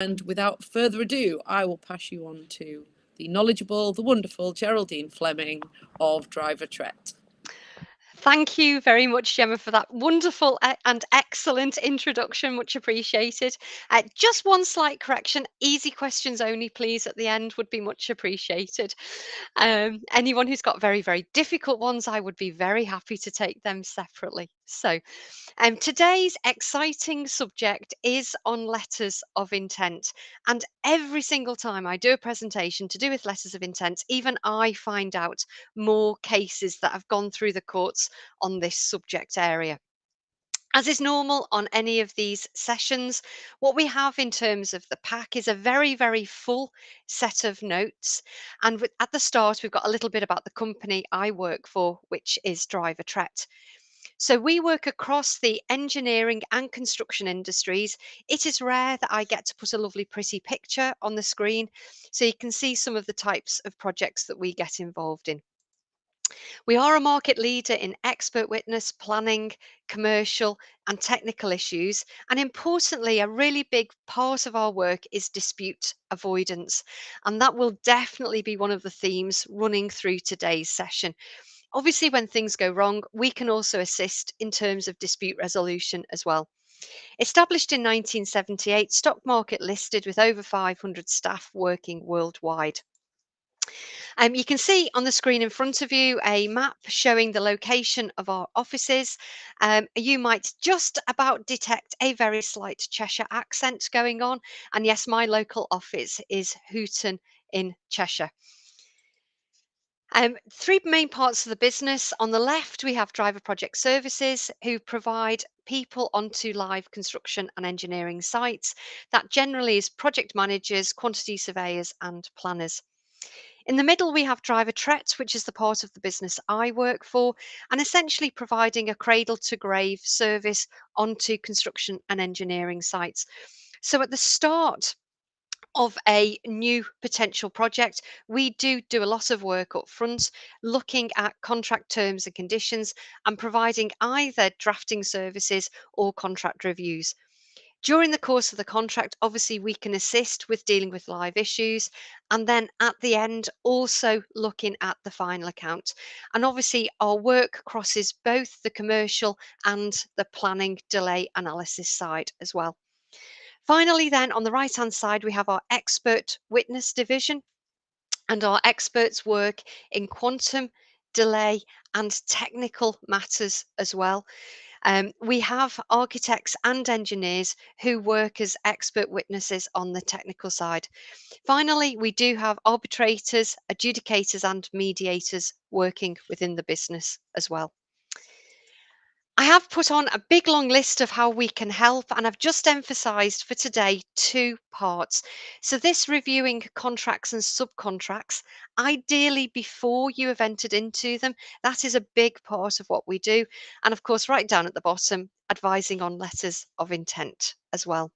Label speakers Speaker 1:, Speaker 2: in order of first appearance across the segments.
Speaker 1: And without further ado, I will pass you on to the knowledgeable, the wonderful Geraldine Fleming of Driver Tret.
Speaker 2: Thank you very much, Gemma, for that wonderful and excellent introduction. Much appreciated. Just one slight correction. Easy questions only, please, at the end would be much appreciated. Anyone who's got very, very difficult ones, I would be very happy to take them separately. So, today's exciting subject is on letters of intent. And every single time I do a presentation to do with letters of intent, even I find out more cases that have gone through the courts on this subject area. As is normal on any of these sessions, what we have in terms of the pack is a very, very full set of notes. And at the start, we've got a little bit about the company I work for, which is Driver Tret. So we work across the engineering and construction industries. It is rare that I get to put a lovely, pretty picture on the screen so you can see some of the types of projects that we get involved in. We are a market leader in expert witness, planning, commercial, and technical issues. And importantly, a really big part of our work is dispute avoidance. And that will definitely be one of the themes running through today's session. Obviously, when things go wrong, we can also assist in terms of dispute resolution as well. Established in 1978, stock market listed with over 500 staff working worldwide. You can see on the screen in front of you a map showing the location of our offices. You might just about detect a very slight Cheshire accent going on. And yes, my local office is Hooton in Cheshire. Three main parts of the business. On the left, we have Driver Project Services, who provide people onto live construction and engineering sites. That generally is project managers, quantity surveyors, and planners. In the middle, we have Driver Tret, which is the part of the business I work for, and essentially providing a cradle to grave service onto construction and engineering sites. So at the start of a new potential project, we do a lot of work up front, looking at contract terms and conditions and providing either drafting services or contract reviews. During the course of the contract, obviously, we can assist with dealing with live issues. And then at the end, also looking at the final account. And obviously, our work crosses both the commercial and the planning delay analysis side as well. Finally, then on the right hand side, we have our expert witness division. And our experts work in quantum, delay, and technical matters as well. We have architects and engineers who work as expert witnesses on the technical side. Finally, we do have arbitrators, adjudicators, and mediators working within the business as well. I have put on a big long list of how we can help, and I've just emphasised for today two parts. So, this reviewing contracts and subcontracts, ideally before you have entered into them, that is a big part of what we do. And of course, right down at the bottom, advising on letters of intent as well.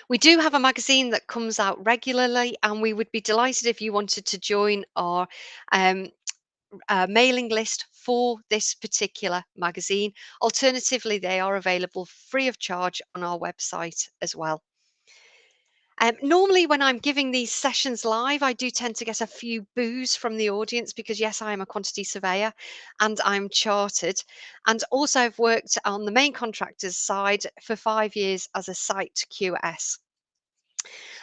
Speaker 2: We do have a magazine that comes out regularly, and we would be delighted if you wanted to join our um, mailing list for this particular magazine. Alternatively, they are available free of charge on our website as well. Normally, when I'm giving these sessions live, I do tend to get a few boos from the audience because, yes, I am a quantity surveyor and I'm chartered. And also, I've worked on the main contractors side for 5 years as a site QS.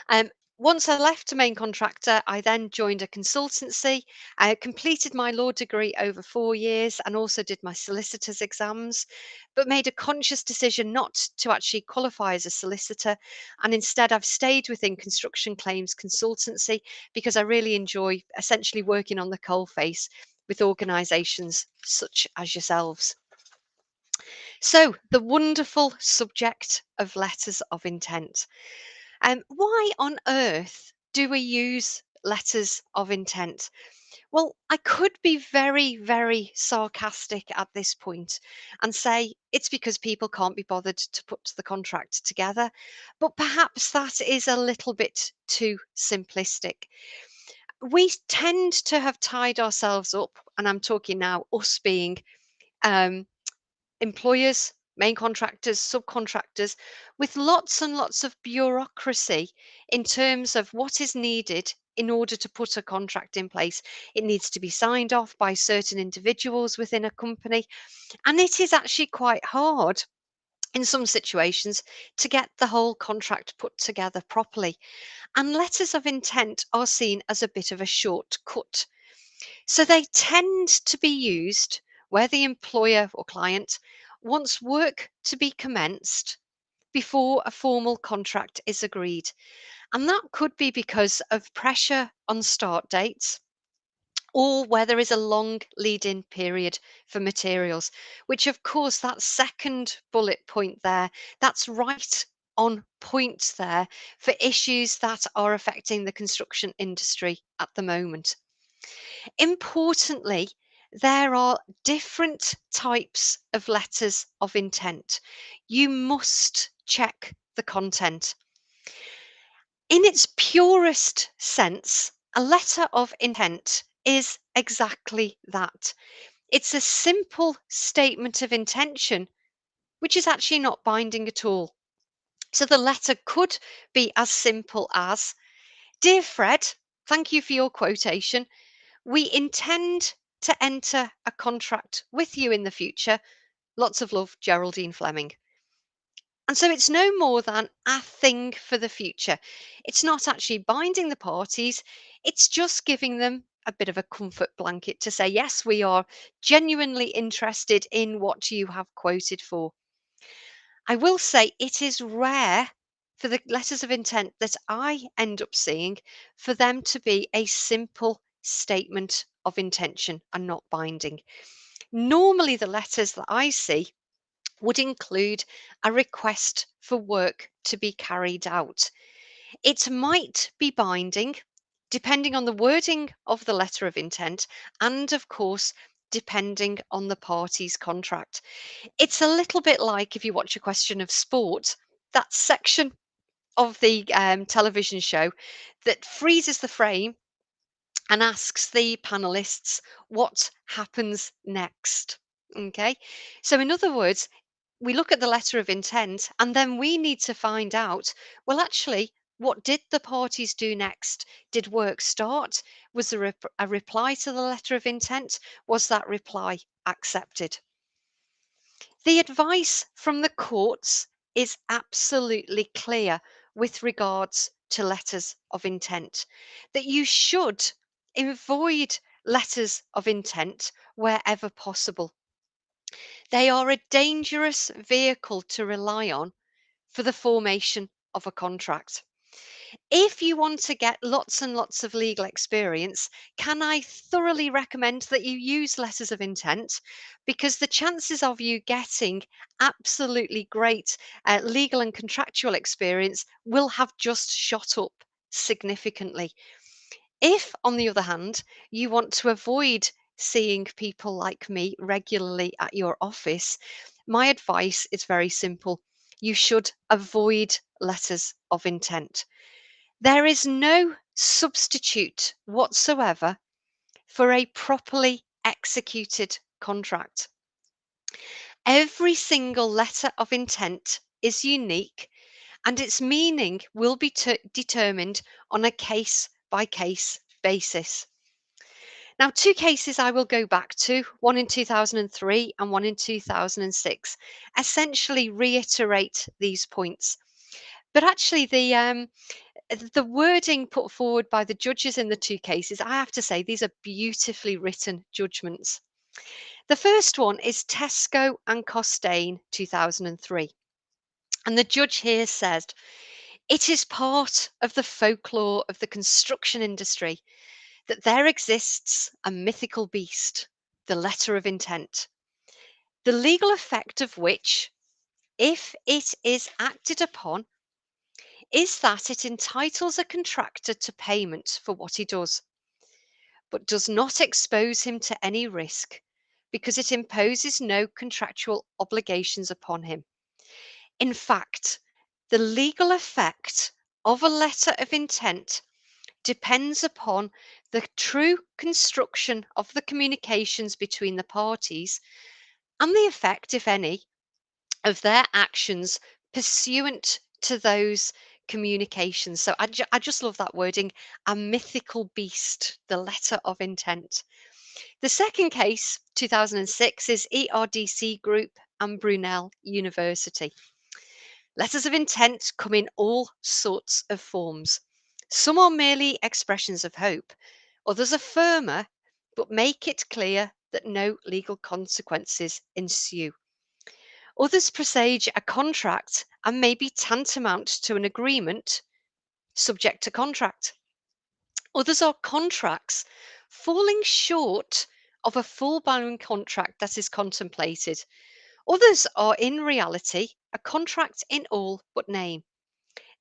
Speaker 2: Um, Once I left a main contractor, I then joined a consultancy. I completed my law degree over 4 years and also did my solicitor's exams, but made a conscious decision not to actually qualify as a solicitor. And instead, I've stayed within construction claims consultancy because I really enjoy essentially working on the coalface with organisations such as yourselves. So, the wonderful subject of letters of intent. Why on earth do we use letters of intent? Well, I could be very, very sarcastic at this point and say it's because people can't be bothered to put the contract together, but perhaps that is a little bit too simplistic. We tend to have tied ourselves up, and I'm talking now us being um, employers main contractors, subcontractors, with lots and lots of bureaucracy in terms of what is needed in order to put a contract in place. It needs to be signed off by certain individuals within a company, and it is actually quite hard in some situations to get the whole contract put together properly. And letters of intent are seen as a bit of a shortcut. So they tend to be used where the employer or client wants work to be commenced before a formal contract is agreed. And that could be because of pressure on start dates, or where there is a long lead in period for materials, which, of course, that second bullet point there, that's right on point there for issues that are affecting the construction industry at the moment. Importantly, there are different types of letters of intent. You must check the content. In its purest sense, a letter of intent is exactly that. It's a simple statement of intention, which is actually not binding at all. So the letter could be as simple as: Dear Fred, thank you for your quotation. We intend to enter a contract with you in the future. Lots of love, Geraldine Fleming. And so it's no more than a thing for the future. It's not actually binding the parties, it's just giving them a bit of a comfort blanket to say, yes, we are genuinely interested in what you have quoted for. I will say it is rare for the letters of intent that I end up seeing for them to be a simple statement of intention and not binding. Normally, the letters that I see would include a request for work to be carried out. It might be binding, depending on the wording of the letter of intent, and of course, depending on the party's contract. It's a little bit like if you watch A Question of Sport, that section of the television show that freezes the frame and asks the panelists what happens next. Okay, so in other words, we look at the letter of intent and then we need to find out, well, actually, what did the parties do next? Did work start? Was there a reply to the letter of intent? Was that reply accepted? The advice from the courts is absolutely clear with regards to letters of intent, that you should avoid letters of intent wherever possible. They are a dangerous vehicle to rely on for the formation of a contract. If you want to get lots and lots of legal experience, can I thoroughly recommend that you use letters of intent? Because the chances of you getting absolutely great legal and contractual experience will have just shot up significantly. If, on the other hand, you want to avoid seeing people like me regularly at your office, my advice is very simple. You should avoid letters of intent. There is no substitute whatsoever for a properly executed contract. Every single letter of intent is unique, and its meaning will be determined on a case by case basis. Now, two cases I will go back to, one in 2003 and one in 2006, essentially reiterate these points. But actually, the wording put forward by the judges in the two cases, I have to say, these are beautifully written judgments. The first one is Tesco and Costain 2003. And the judge here said, it is part of the folklore of the construction industry that there exists a mythical beast, the letter of intent, the legal effect of which, if it is acted upon, is that it entitles a contractor to payment for what he does, but does not expose him to any risk because it imposes no contractual obligations upon him. In fact, the legal effect of a letter of intent depends upon the true construction of the communications between the parties and the effect, if any, of their actions pursuant to those communications. So I just love that wording, a mythical beast, the letter of intent. The second case, 2006, is ERDC Group and Brunel University. Letters of intent come in all sorts of forms. Some are merely expressions of hope, others are firmer, but make it clear that no legal consequences ensue. Others presage a contract and may be tantamount to an agreement subject to contract. Others are contracts falling short of a full blown contract that is contemplated. Others are in reality a contract in all but name.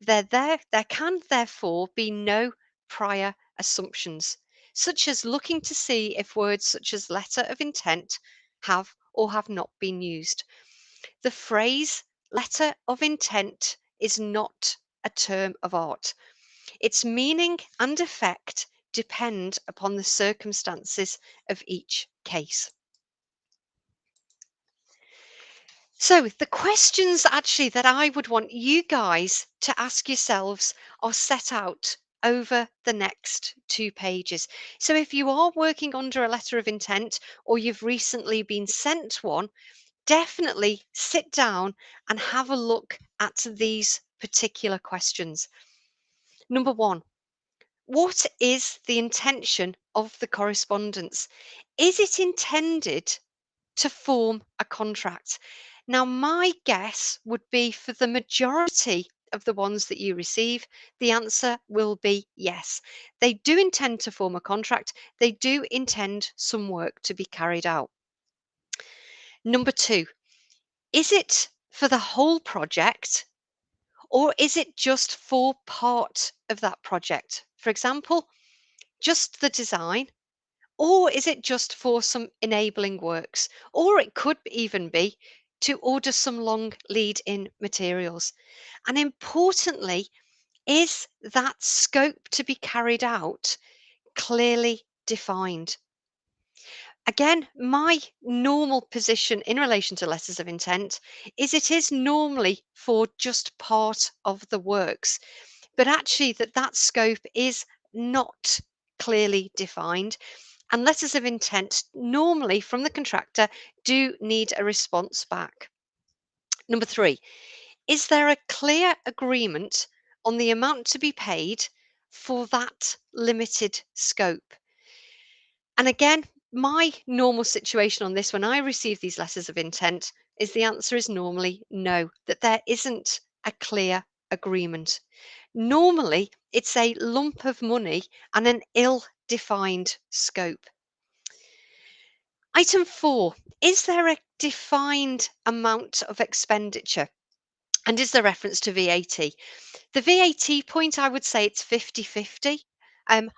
Speaker 2: There can therefore be no prior assumptions, such as looking to see if words such as letter of intent have or have not been used. The phrase letter of intent is not a term of art. Its meaning and effect depend upon the circumstances of each case. So, the questions actually that I would want you guys to ask yourselves are set out over the next 2 pages. So, if you are working under a letter of intent or you've recently been sent one, definitely sit down and have a look at these particular questions. Number one, what is the intention of the correspondence? Is it intended to form a contract? Now, my guess would be for the majority of the ones that you receive, the answer will be yes. They do intend to form a contract, they do intend some work to be carried out. Number two, is it for the whole project or is it just for part of that project? For example, just the design, or is it just for some enabling works? Or it could even be to order some long lead in materials. And importantly, is that scope to be carried out clearly defined? Again, my normal position in relation to letters of intent is it is normally for just part of the works, but actually that scope is not clearly defined. And letters of intent, normally from the contractor, do need a response back. Number three, is there a clear agreement on the amount to be paid for that limited scope? And again, my normal situation on this when I receive these letters of intent is the answer is normally no, that there isn't a clear agreement. Normally, it's a lump of money and an ill defined scope. Item four, is there a defined amount of expenditure? And is there reference to VAT? The VAT point, I would say it's 50-50.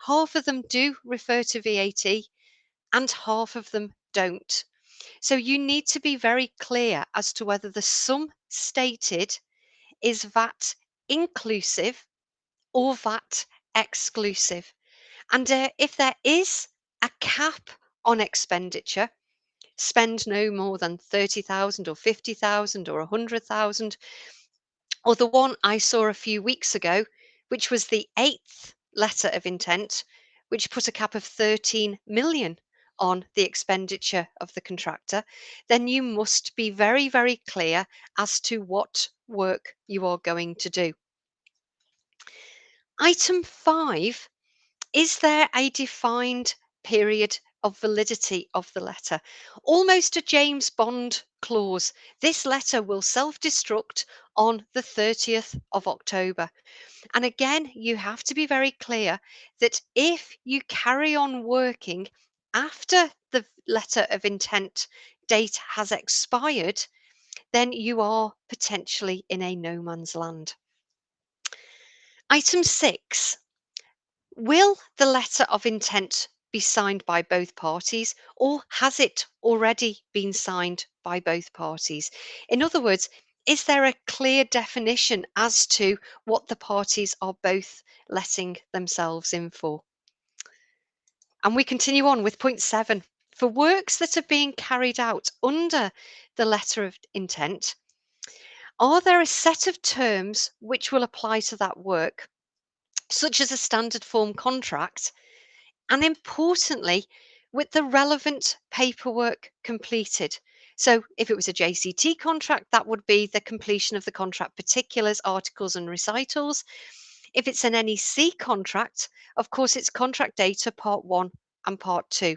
Speaker 2: Half of them do refer to VAT and half of them don't. So you need to be very clear as to whether the sum stated is VAT inclusive or VAT exclusive. And if there is a cap on expenditure, spend no more than 30,000 or 50,000 or 100,000, or the one I saw a few weeks ago, which was the 8th letter of intent, which put a cap of 13 million on the expenditure of the contractor, then you must be very, very clear as to what work you are going to do. Item 5, is there a defined period of validity of the letter? Almost a James Bond clause. This letter will self destruct on the 30th of October. And again, you have to be very clear that if you carry on working after the letter of intent date has expired, then you are potentially in a no man's land. Item 6, will the letter of intent be signed by both parties, or has it already been signed by both parties? In other words, is there a clear definition as to what the parties are both letting themselves in for? And we continue on with point 7. For works that are being carried out under the letter of intent, Are there a set of terms which will apply to that work, such as a standard form contract, and importantly, with the relevant paperwork completed? So, if it was a JCT contract, that would be the completion of the contract particulars, articles, and recitals. If it's an NEC contract, of course, it's contract data part 1 and part 2.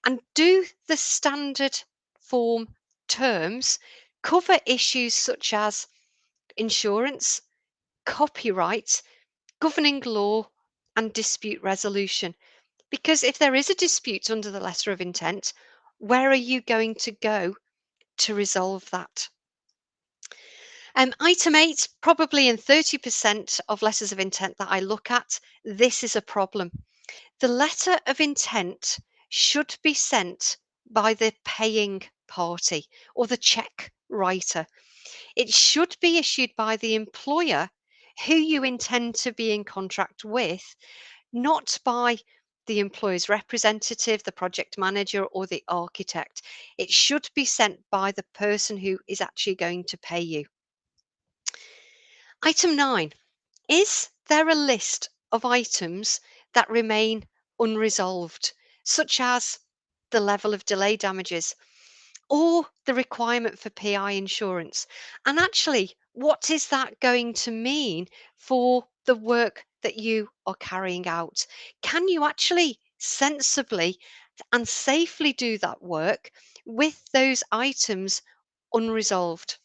Speaker 2: And do the standard form terms cover issues such as insurance, copyright, governing law, and dispute resolution? Because if there is a dispute under the letter of intent, where are you going to go to resolve that? Item 8, probably in 30% of letters of intent that I look at, this is a problem. The letter of intent should be sent by the paying party or the check writer. It should be issued by the employer who you intend to be in contract with, not by the employer's representative, the project manager, or the architect. It should be sent by the person who is actually going to pay you. Item 9. Is there a list of items that remain unresolved, such as the level of delay damages or the requirement for PI insurance? And actually, what is that going to mean for the work that you are carrying out? Can you actually sensibly and safely do that work with those items unresolved?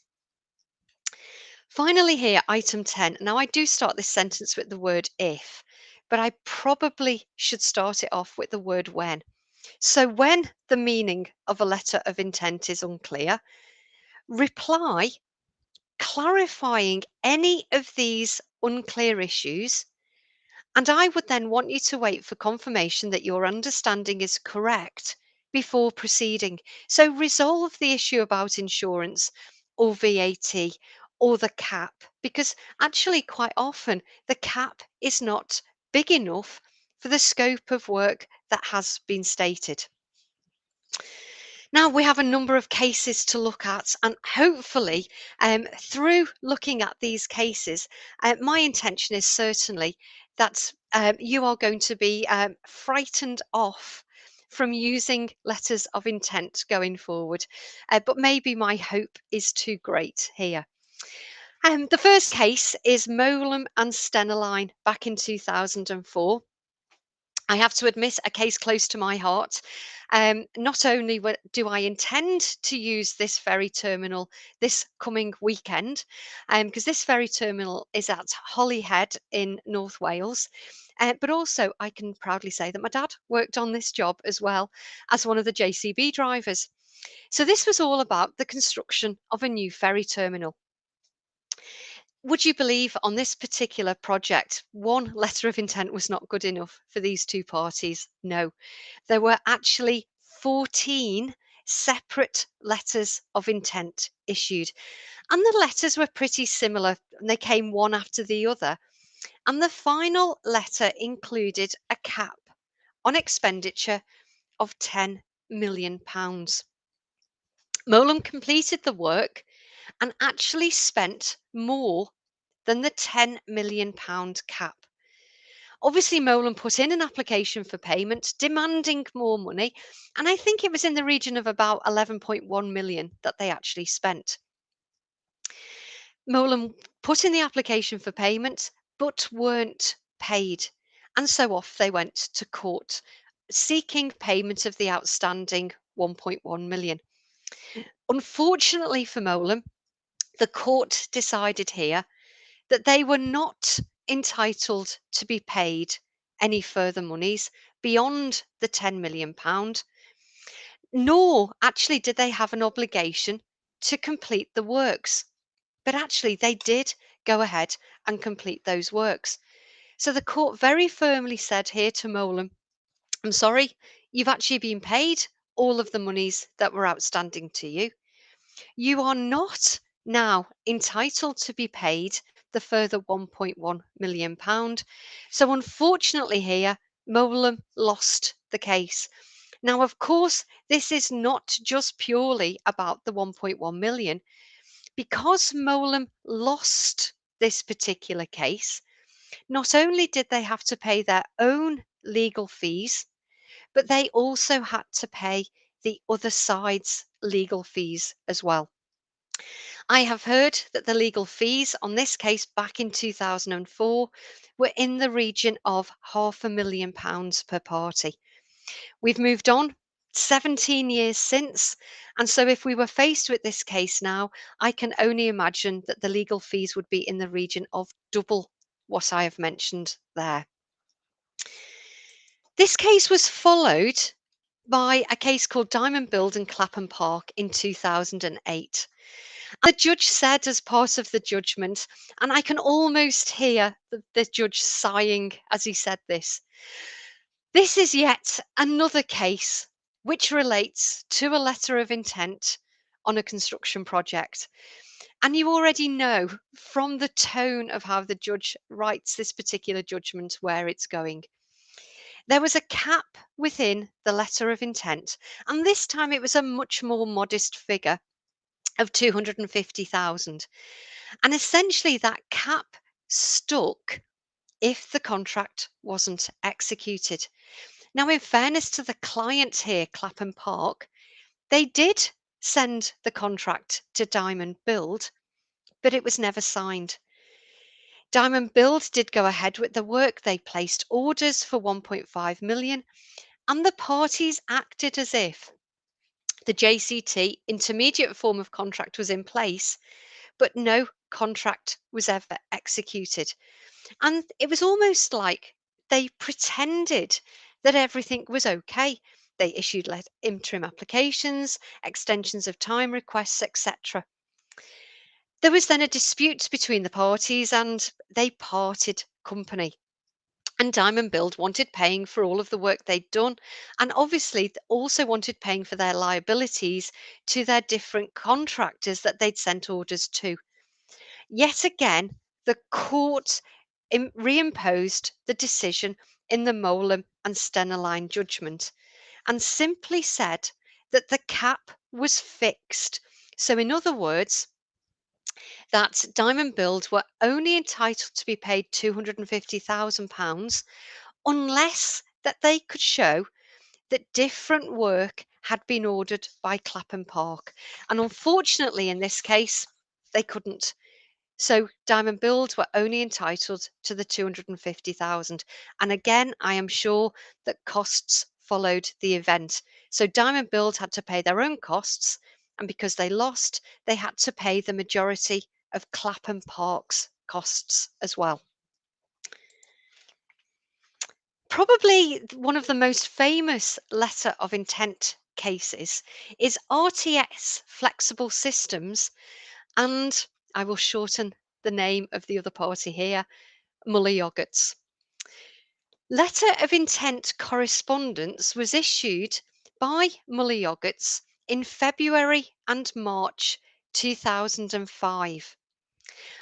Speaker 2: Finally, here, item 10. Now, I do start this sentence with the word if, but I probably should start it off with the word when. So, when the meaning of a letter of intent is unclear, reply clarifying any of these unclear issues. And I would then want you to wait for confirmation that your understanding is correct before proceeding. So resolve the issue about insurance or VAT or the cap, because actually, quite often, the cap is not big enough for the scope of work that has been stated. Now we have a number of cases to look at, and hopefully, through looking at these cases, my intention is certainly that you are going to be frightened off from using letters of intent going forward. But maybe my hope is too great here. The first case is Molam and Steneline back in 2004. I have to admit, a case close to my heart. Not only do I intend to use this ferry terminal this coming weekend, because this ferry terminal is at Holyhead in North Wales, but also I can proudly say that my dad worked on this job as well as one of the JCB drivers. So this was all about the construction of a new ferry terminal. Would you believe on this particular project, one letter of intent was not good enough for these two parties? No, there were actually 14 separate letters of intent issued. And the letters were pretty similar, and they came one after the other. And the final letter included a cap on expenditure of £10 million. Molam completed the work and actually spent more than the £10 million cap. Obviously, Molam put in an application for payment, demanding more money, and I think it was in the region of about 11.1 million that they actually spent. Molam put in the application for payment, but weren't paid, and so off they went to court, seeking payment of the outstanding 1.1 million. Unfortunately for Molam, the court decided here that they were not entitled to be paid any further monies beyond the £10 million, nor actually did they have an obligation to complete the works. But actually, they did go ahead and complete those works. So the court very firmly said here to Molam, I'm sorry, you've actually been paid all of the monies that were outstanding to you. You are not now entitled to be paid the further £1.1 million. So unfortunately here, Molam lost the case. Now, of course, this is not just purely about the 1.1 million, Because Molam lost this particular case, not only did they have to pay their own legal fees, but they also had to pay the other side's legal fees as well. I have heard that the legal fees on this case back in 2004 were in the region of £500,000 per party. We've moved on 17 years since, and so if we were faced with this case now, I can only imagine that the legal fees would be in the region of double what I have mentioned there. This case was followed by a case called Diamond Build and Clapham Park in 2008. The judge said, as part of the judgment, and I can almost hear the judge sighing as he said this is yet another case which relates to a letter of intent on a construction project. And you already know from the tone of how the judge writes this particular judgment where it's going. There was a cap within the letter of intent, and this time it was a much more modest figure of 250,000. And essentially, that cap stuck if the contract wasn't executed. Now, in fairness to the client here, Clapham Park, they did send the contract to Diamond Build, but it was never signed. Diamond Build did go ahead with the work. They placed orders for 1.5 million, and the parties acted as if the JCT intermediate form of contract was in place, but no contract was ever executed. And it was almost like they pretended that everything was okay. They issued interim applications, extensions of time requests, etc. There was then a dispute between the parties and they parted company. And Diamond Build wanted paying for all of the work they'd done, and obviously also wanted paying for their liabilities to their different contractors that they'd sent orders to. Yet again, the court reimposed the decision in the Molam and Stena judgment and simply said that the cap was fixed. So, in other words, that Diamond Build were only entitled to be paid £250,000 unless that they could show that different work had been ordered by Clapham Park. And unfortunately, in this case, they couldn't. So Diamond Build were only entitled to the 250,000. And again, I am sure that costs followed the event. So Diamond Build had to pay their own costs, and because they lost, they had to pay the majority of Clapham Park's costs as well. Probably one of the most famous letter of intent cases is RTS Flexible Systems, and I will shorten the name of the other party here, Muller Yogurts. Letter of intent correspondence was issued by Muller Yogurts in February and March 2005.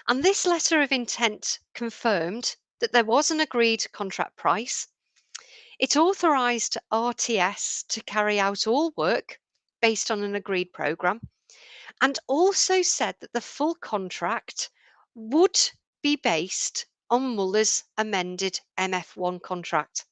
Speaker 2: And this letter of intent confirmed that there was an agreed contract price. It authorised RTS to carry out all work based on an agreed programme, and also said that the full contract would be based on Muller's amended MF1 contract.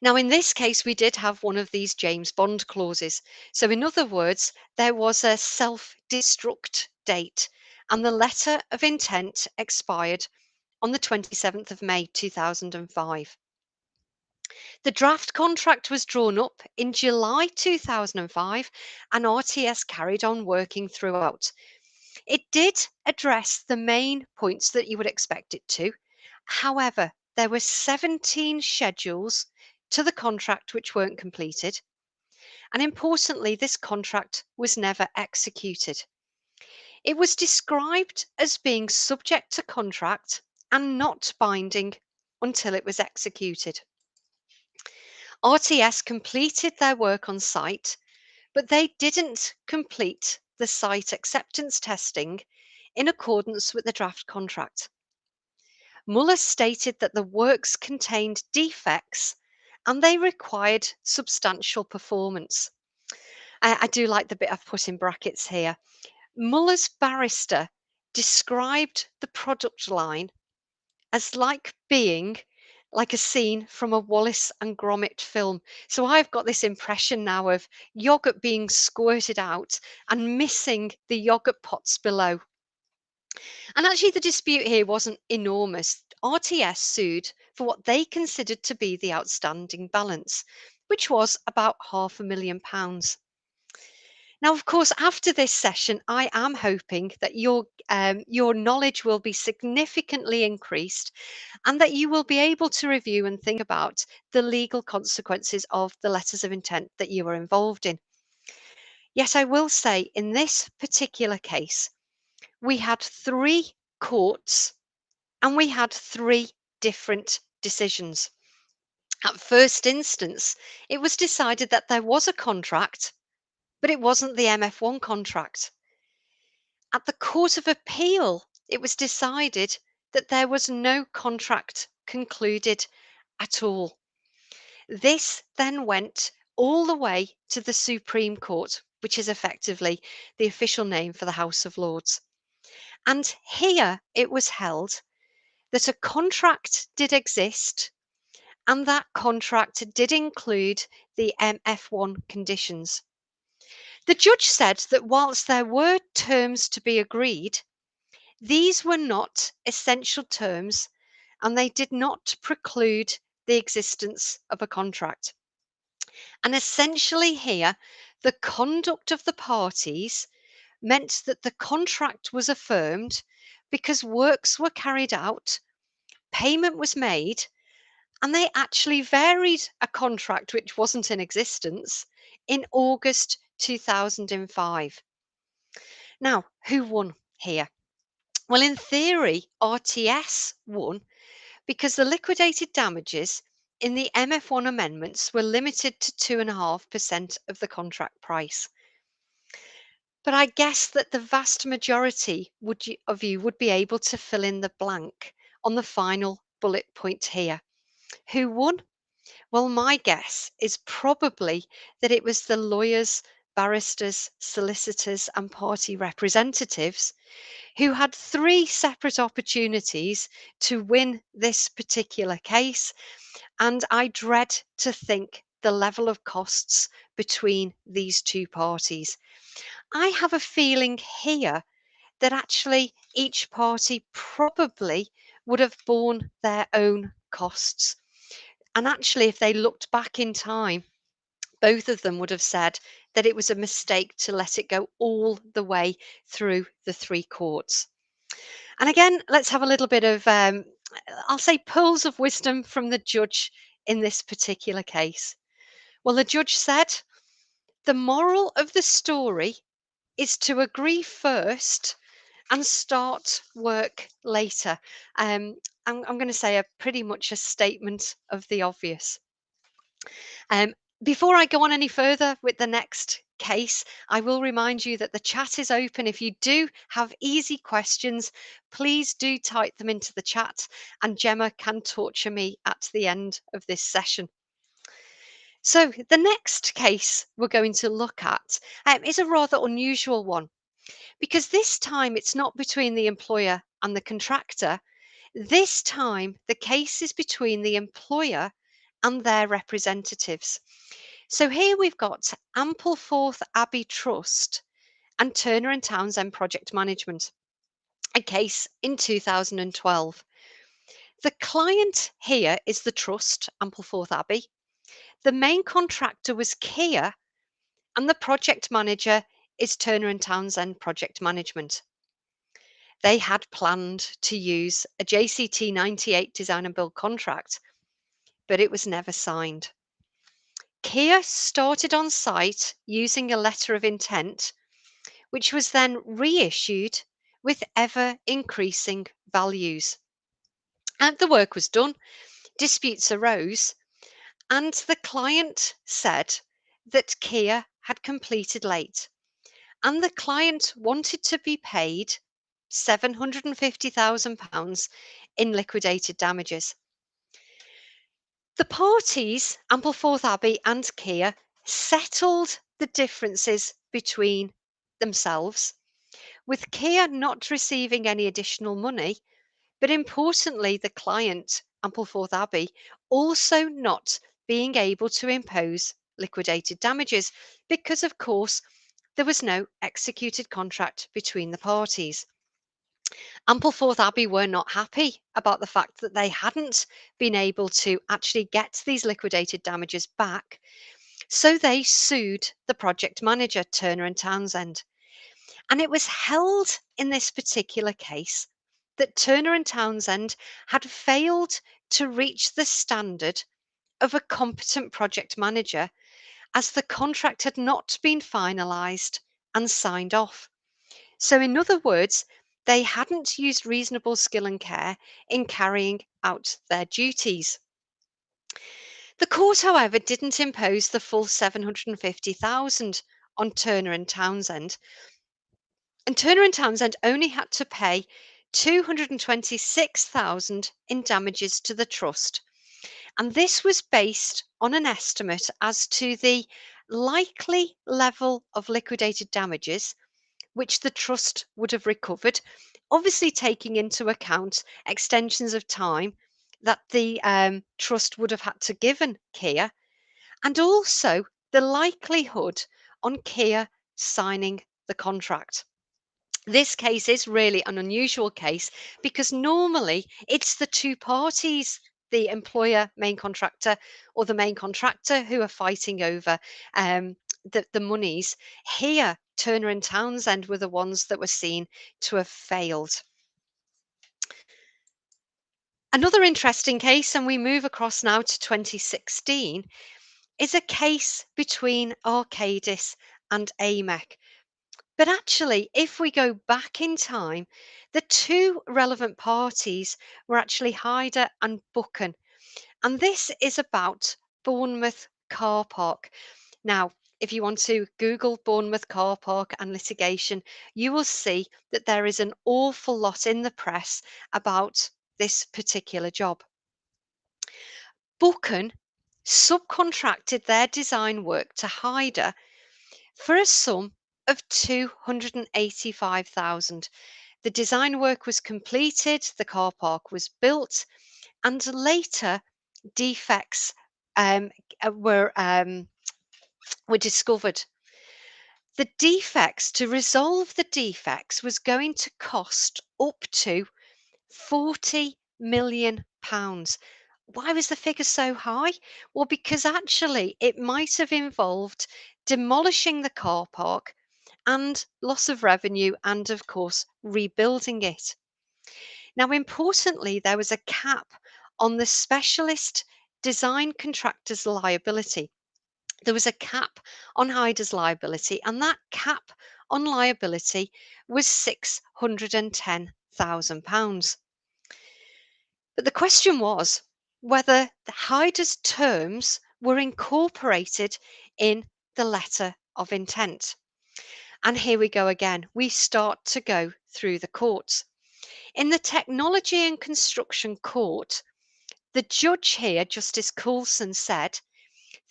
Speaker 2: Now, in this case, we did have one of these James Bond clauses. So, in other words, there was a self destruct date, and the letter of intent expired on the 27th of May 2005. The draft contract was drawn up in July 2005, and RTS carried on working throughout. It did address the main points that you would expect it to. However, there were 17 schedules to the contract which weren't completed. And importantly, this contract was never executed. It was described as being subject to contract and not binding until it was executed. RTS completed their work on site, but they didn't complete the site acceptance testing in accordance with the draft contract. Muller stated that the works contained defects and they required substantial performance. I do like the bit I've put in brackets here. Muller's barrister described the product line as like being like a scene from a Wallace and Gromit film. So I've got this impression now of yogurt being squirted out and missing the yogurt pots below. And actually, the dispute here wasn't enormous. RTS sued for what they considered to be the outstanding balance, which was about £500,000. Now, of course, after this session, I am hoping that your knowledge will be significantly increased and that you will be able to review and think about the legal consequences of the letters of intent that you are involved in. Yet I will say in this particular case, we had 3 courts and we had 3 different decisions. At first instance, it was decided that there was a contract, but it wasn't the MF1 contract. At the Court of Appeal, it was decided that there was no contract concluded at all. This then went all the way to the Supreme Court, which is effectively the official name for the House of Lords. And here it was held that a contract did exist and that contract did include the MF1 conditions. The judge said that whilst there were terms to be agreed, these were not essential terms and they did not preclude the existence of a contract. And essentially, here, the conduct of the parties meant that the contract was affirmed because works were carried out, payment was made, and they actually varied a contract which wasn't in existence in August 2005. Now, who won here? Well, in theory, RTS won because the liquidated damages in the MF1 amendments were limited to 2.5% of the contract price. But I guess that the vast majority of you would be able to fill in the blank on the final bullet point here. Who won? Well, my guess is probably that it was the lawyers, barristers, solicitors, and party representatives who had 3 separate opportunities to win this particular case. And I dread to think the level of costs between these 2 parties. I have a feeling here that actually each party probably would have borne their own costs. And actually, if they looked back in time, both of them would have said that it was a mistake to let it go all the way through the 3 courts. And again, let's have a little bit of, I'll say, pearls of wisdom from the judge in this particular case. Well, the judge said, the moral of the story is to agree first and start work later. I'm going to say pretty much a statement of the obvious. Before I go on any further with the next case, I will remind you that the chat is open. If you do have easy questions, please do type them into the chat and Gemma can torture me at the end of this session. So the next case we're going to look at is a rather unusual one because this time it's not between the employer and the contractor. This time the case is between the employer and their representatives. So here we've got Ampleforth Abbey Trust and Turner and Townsend Project Management, a case in 2012. The client here is the trust, Ampleforth Abbey. The main contractor was Kia and the project manager is Turner and Townsend Project Management. They had planned to use a JCT 98 design and build contract, but it was never signed. Kia started on site using a letter of intent, which was then reissued with ever increasing values. And the work was done, disputes arose, and the client said that Kia had completed late, and the client wanted to be paid £750,000 in liquidated damages. The parties, Ampleforth Abbey and Kia, settled the differences between themselves. with Kia not receiving any additional money, but importantly, the client, Ampleforth Abbey, also not being able to impose liquidated damages because, of course, there was no executed contract between the parties. Ampleforth Abbey were not happy about the fact that they hadn't been able to actually get these liquidated damages back, so they sued the project manager, Turner and Townsend. And it was held in this particular case that Turner and Townsend had failed to reach the standard of a competent project manager, as the contract had not been finalised and signed off. So, in other words, they hadn't used reasonable skill and care in carrying out their duties. The court, however, didn't impose the full 750,000 on Turner and Townsend, and Turner and Townsend only had to pay 226,000 in damages to the trust. And this was based on an estimate as to the likely level of liquidated damages which the trust would have recovered, obviously taking into account extensions of time that the trust would have had to given Kia, and also the likelihood on Kia signing the contract. This case is really an unusual case because normally it's the two parties, the employer, main contractor, or the main contractor, who are fighting over the monies. Here, Turner and Townsend were the ones that were seen to have failed. Another interesting case, and we move across now to 2016, is a case between Arcadis and AMEC. But actually, if we go back in time, the two relevant parties were actually Hyder and Buchan. And this is about Bournemouth Car Park. Now, if you want to Google Bournemouth Car Park and litigation, you will see that there is an awful lot in the press about this particular job. Buchan subcontracted their design work to Hyder for a sum of 285,000. The design work was completed, the car park was built, and later defects um, were discovered. The defects, to resolve the defects, was going to cost up to £40 million. Why was the figure so high? Well, because actually it might have involved demolishing the car park and loss of revenue, and of course, rebuilding it. Now, importantly, there was a cap on the specialist design contractor's liability. There was a cap on Hyder's liability, and that cap on liability was £610,000. But the question was whether the Hyder's terms were incorporated in the letter of intent. And here we go again. We start to go through the courts. In the Technology and Construction Court, the judge here, Justice Coulson, said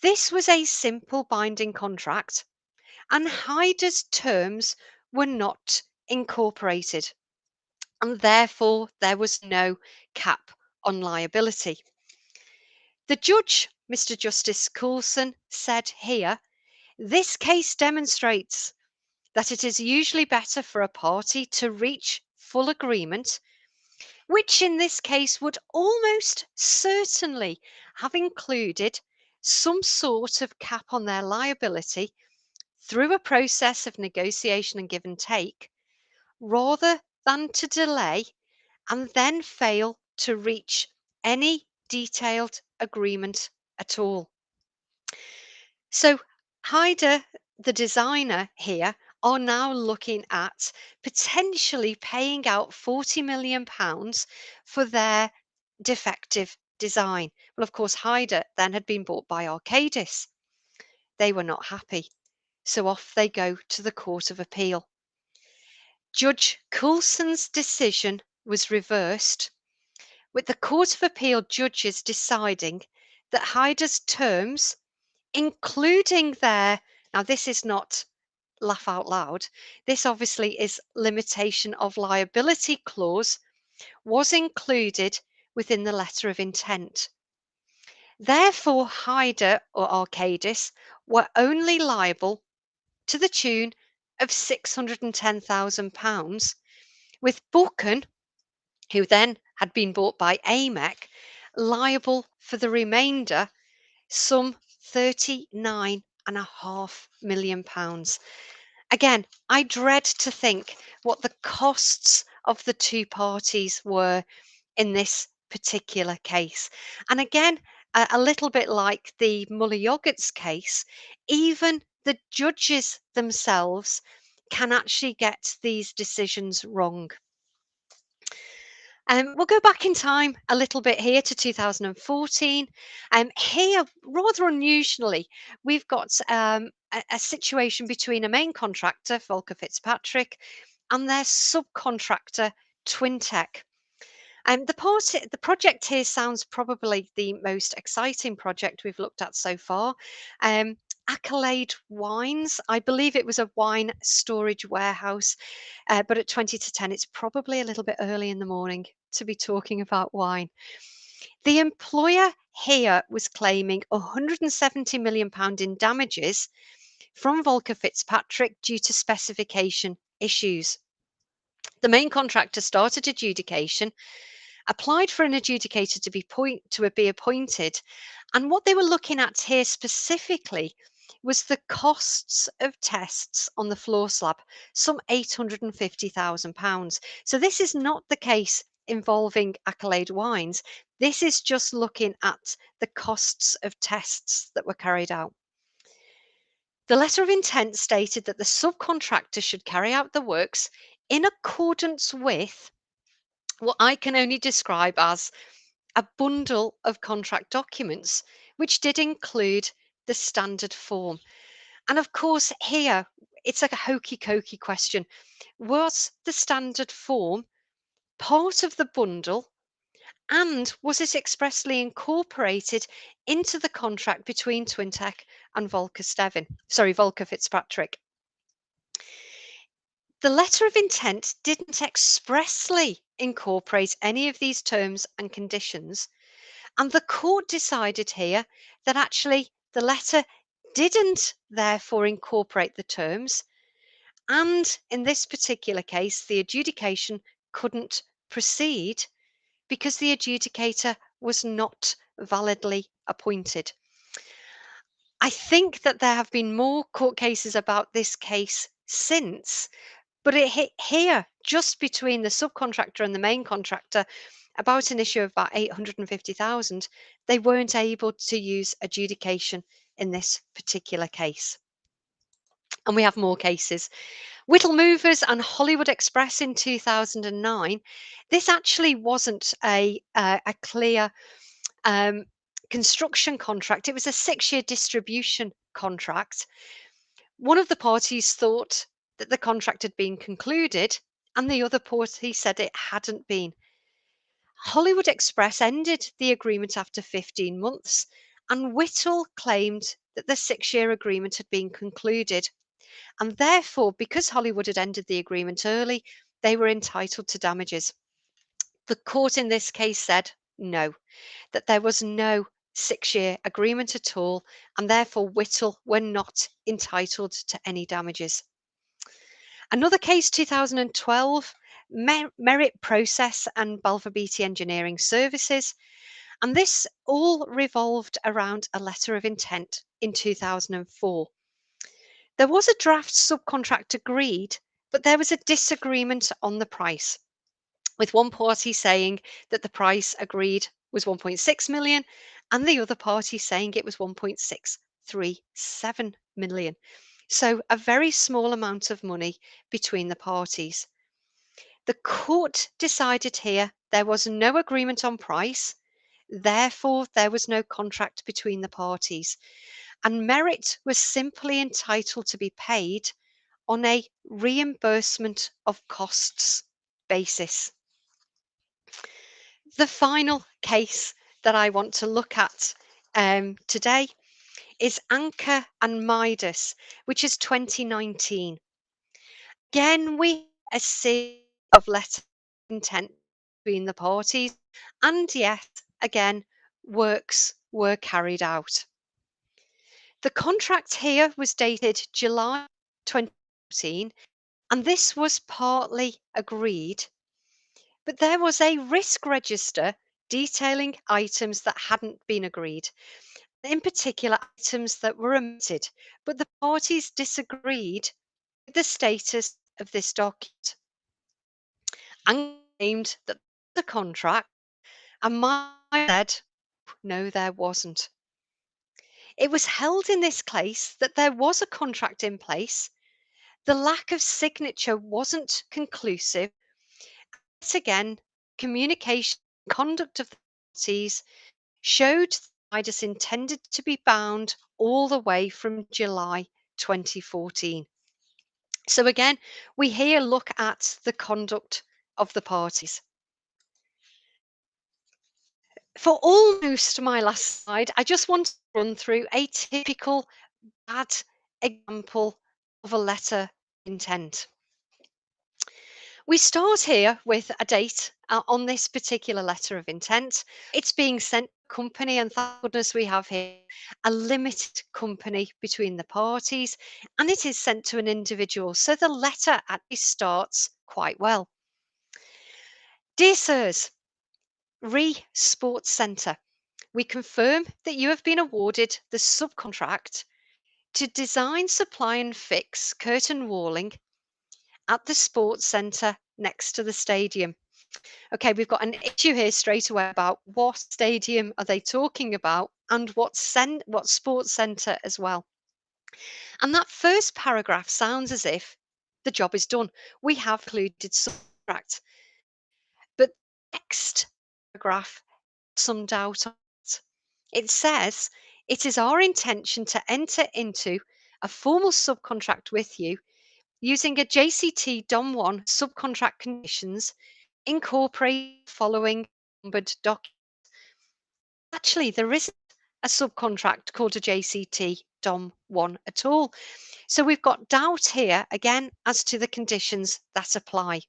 Speaker 2: this was a simple binding contract and Hyder's terms were not incorporated, and therefore there was no cap on liability. The judge, Mr. Justice Coulson, said here, this case demonstrates that it is usually better for a party to reach full agreement, which in this case would almost certainly have included some sort of cap on their liability through a process of negotiation and give and take, rather than to delay and then fail to reach any detailed agreement at all. So, Hyder, the designer here, are now looking at potentially paying out £40 million for their defective design. Well, of course, Hyder then had been bought by Arcadis. They were not happy. So off they go to the Court of Appeal. Judge Coulson's decision was reversed, with the Court of Appeal judges deciding that Hyder's terms, including their, now this is not laugh out loud, this obviously is limitation of liability clause was included within the letter of intent. Therefore, Hyder or Arcadis were only liable to the tune of £610,000, with Buchan, who then had been bought by AMEC, liable for the remainder, some £39.5 million. Again, I dread to think what the costs of the two parties were in this particular case. And again, a little bit like the Muller Yogurts case, even the judges themselves can actually get these decisions wrong. We'll go back in time a little bit here to 2014. Here, rather unusually, we've got a situation between a main contractor, Volker Fitzpatrick, and their subcontractor, Twintech. The project here sounds probably the most exciting project we've looked at so far. Accolade Wines, I believe it was a wine storage warehouse, but at 20 to 10, it's probably a little bit early in the morning to be talking about wine. The employer here was claiming £170 million in damages from Volker Fitzpatrick due to specification issues. The main contractor started adjudication, applied for an adjudicator to be appointed, and what they were looking at here specifically was the costs of tests on the floor slab, some £850,000. So this is not the case involving Accolade Wines. This is just looking at the costs of tests that were carried out. The letter of intent stated that the subcontractor should carry out the works in accordance with what I can only describe as a bundle of contract documents, which did include the standard form. And of course, here it's like a hokey cokey question. Was the standard form part of the bundle, and was it expressly incorporated into the contract between Twintech and Volker Fitzpatrick? The letter of intent didn't expressly incorporate any of these terms and conditions, and the court decided here that actually the letter didn't therefore incorporate the terms, and in this particular case, the adjudication couldn't proceed because the adjudicator was not validly appointed. I think that there have been more court cases about this case since, but it hit here just between the subcontractor and the main contractor about an issue of about 850,000. They weren't able to use adjudication in this particular case. And we have more cases. Whittle Movers and Hollywood Express in 2009. This actually wasn't a clear construction contract. It was a 6-year distribution contract. One of the parties thought that the contract had been concluded, and the other party said it hadn't been. Hollywood Express ended the agreement after 15 months, and Whittle claimed that the 6-year agreement had been concluded. And therefore, because Hollywood had ended the agreement early, they were entitled to damages. The court in this case said no, that there was no 6-year agreement at all, and therefore Whittle were not entitled to any damages. Another case, 2012, Merit Process and Balfour Beatty Engineering Services, and this all revolved around a letter of intent in 2004. There was a draft subcontract agreed, but there was a disagreement on the price, with one party saying that the price agreed was 1.6 million and the other party saying it was 1.637 million. So a very small amount of money between the parties. The court decided here there was no agreement on price, therefore there was no contract between the parties, and Merit was simply entitled to be paid on a reimbursement of costs basis. The final case that I want to look at today is Anchor and Midas, which is 2019. Again, we have a series of letters of intent between the parties, and yet again, works were carried out. The contract here was dated July 2014, and this was partly agreed, but there was a risk register detailing items that hadn't been agreed, in particular items that were omitted, but the parties disagreed with the status of this document and claimed that the contract, and my said no, there wasn't. It was held in this case that there was a contract in place. The lack of signature wasn't conclusive. Yet again, communication and conduct of the parties showed that Midas intended to be bound all the way from July 2014. So again, we here look at the conduct of the parties. For almost my last slide, I just want to run through a typical bad example of a letter intent. We start here with a date on this particular letter of intent. It's being sent to a company, and thank goodness we have here a limited company between the parties, and it is sent to an individual. So the letter actually starts quite well. Dear sirs, Re Sports Centre, we confirm that you have been awarded the subcontract to design, supply, and fix curtain walling at the sports centre next to the stadium. Okay, we've got an issue here straight away about what stadium are they talking about and what sports centre as well. And that first paragraph sounds as if the job is done. We have included subcontract. But the next paragraph, some doubt on it. It says, it is our intention to enter into a formal subcontract with you using a JCT DOM1 subcontract conditions, incorporate following numbered documents. Actually, there isn't a subcontract called a JCT DOM1 at all. So we've got doubt here again as to the conditions that apply.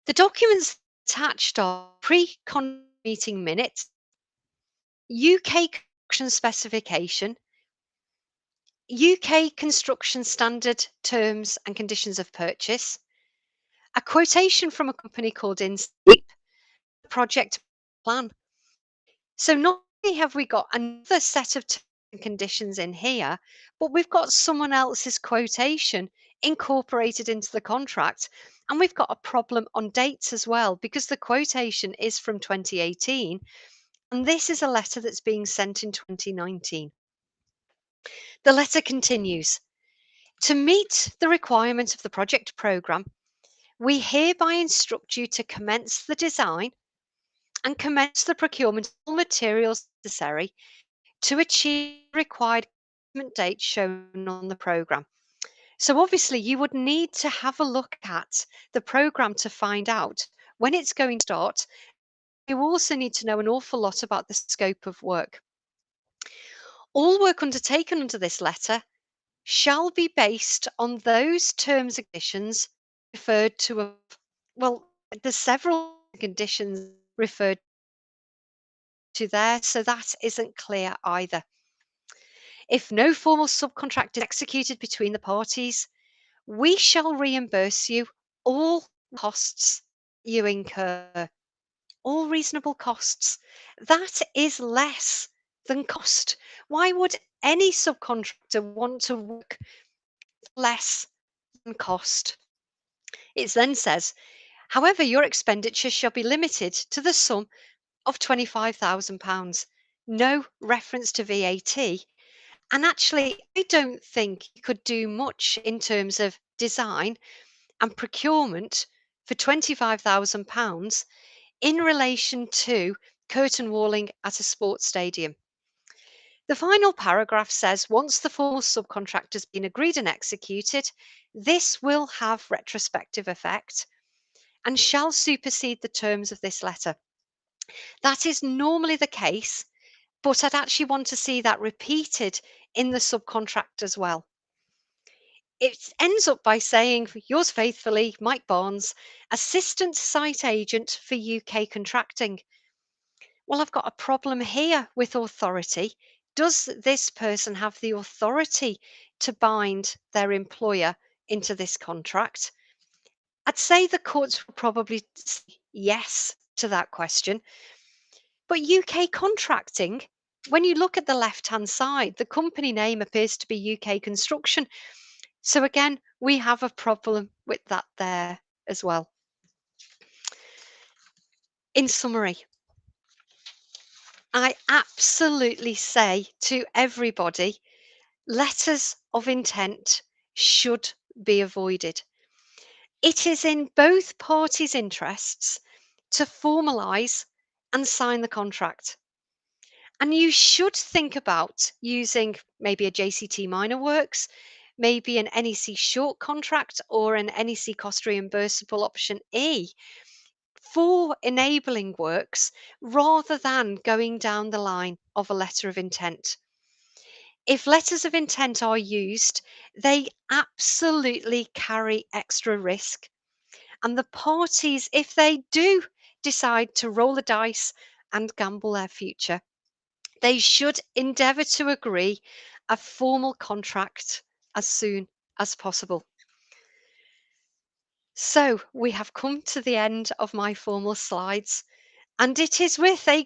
Speaker 2: The documents attached are pre-con meeting minutes, UK construction specification, UK construction standard terms and conditions of purchase, a quotation from a company called Insleep, project plan. So not only have we got another set of terms and conditions in here, but we've got someone else's quotation incorporated into the contract. And we've got a problem on dates as well, because the quotation is from 2018, and this is a letter that's being sent in 2019. The letter continues. To meet the requirement of the project programme, we hereby instruct you to commence the design and commence the procurement of all materials necessary to achieve the required commencement date shown on the programme. So obviously you would need to have a look at the programme to find out when it's going to start. You also need to know an awful lot about the scope of work. All work undertaken under this letter shall be based on those terms and conditions referred to. Well, there's several conditions referred to there, so that isn't clear either. If no formal subcontract is executed between the parties, we shall reimburse you all costs you incur, all reasonable costs. That is less than cost. Why would any subcontractor want to work less than cost? It then says, however, your expenditure shall be limited to the sum of £25,000. No reference to VAT. And actually, I don't think you could do much in terms of design and procurement for £25,000 in relation to curtain walling at a sports stadium. The final paragraph says once the formal subcontract has been agreed and executed, this will have retrospective effect and shall supersede the terms of this letter. That is normally the case but I'd actually want to see that repeated in the subcontract as well. It ends up by saying, yours faithfully, Mike Barnes, Assistant Site Agent for UK Contracting. Well, I've got a problem here with authority. Does this person have the authority to bind their employer into this contract? I'd say the courts will probably say yes to that question. But UK contracting, when you look at the left hand side, the company name appears to be UK Construction. So again, we have a problem with that there as well. In summary, I absolutely say to everybody, letters of intent should be avoided. It is in both parties' interests to formalise and sign the contract. And you should think about using maybe a JCT Minor Works, maybe an NEC short contract or an NEC cost reimbursable option E for enabling works rather than going down the line of a letter of intent. If letters of intent are used, they absolutely carry extra risk. And the parties, if they do decide to roll the dice and gamble their future, they should endeavour to agree a formal contract as soon as possible. So we have come to the end of my formal slides, and it is with a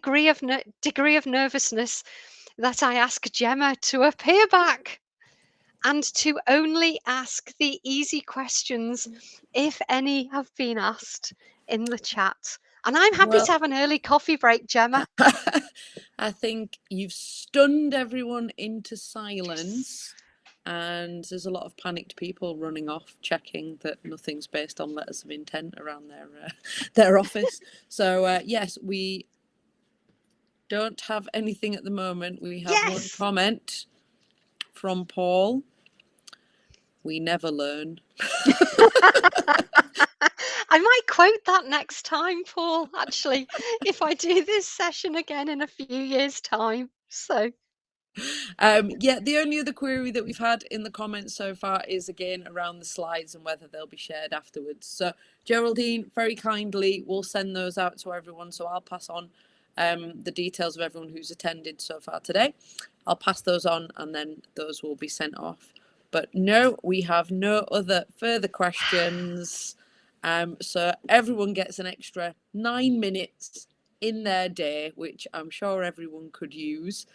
Speaker 2: degree of nervousness that I ask Gemma to appear back and to only ask the easy questions, if any have been asked in the chat. And I'm happy to have an early coffee break, Gemma.
Speaker 1: I think you've stunned everyone into silence, and there's a lot of panicked people running off checking that nothing's based on letters of intent around their office. So yes, we don't have anything at the moment. We have one comment from Paul. We never learn.
Speaker 2: I might quote that next time, Paul, actually, if I do this session again in a few years' time. So
Speaker 1: yeah, the only other query that we've had in the comments so far is again around the slides and whether they'll be shared afterwards. So Geraldine very kindly will send those out to everyone, so I'll pass on the details of everyone who's attended so far today. I'll pass those on and then those will be sent off. But no, we have no other further questions. So everyone gets an extra 9 minutes in their day, which I'm sure everyone could use.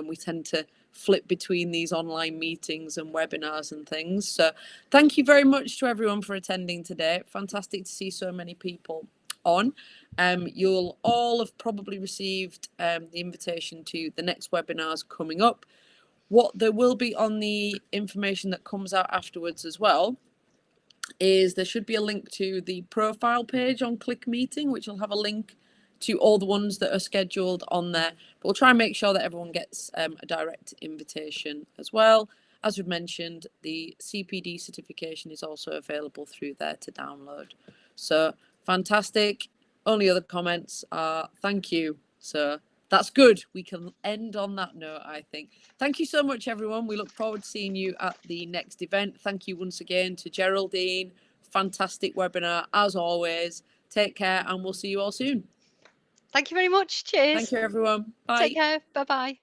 Speaker 1: We tend to flip between these online meetings and webinars and things. So thank you very much to everyone for attending today. Fantastic to see so many people on. You'll all have probably received the invitation to the next webinars coming up. What there will be on the information that comes out afterwards as well is there should be a link to the profile page on Click Meeting, which will have a link to all the ones that are scheduled on there. But we'll try and make sure that everyone gets a direct invitation as well. As we've mentioned, the CPD certification is also available through there to download. So fantastic. Only other comments are thank you. So that's good. We can end on that note, I think. Thank you so much, everyone. We look forward to seeing you at the next event. Thank you once again to Geraldine. Fantastic webinar, as always. Take care, and we'll see you all soon.
Speaker 2: thank you very much. Cheers.
Speaker 1: Thank you, everyone. Bye.
Speaker 2: Take care. Bye-bye.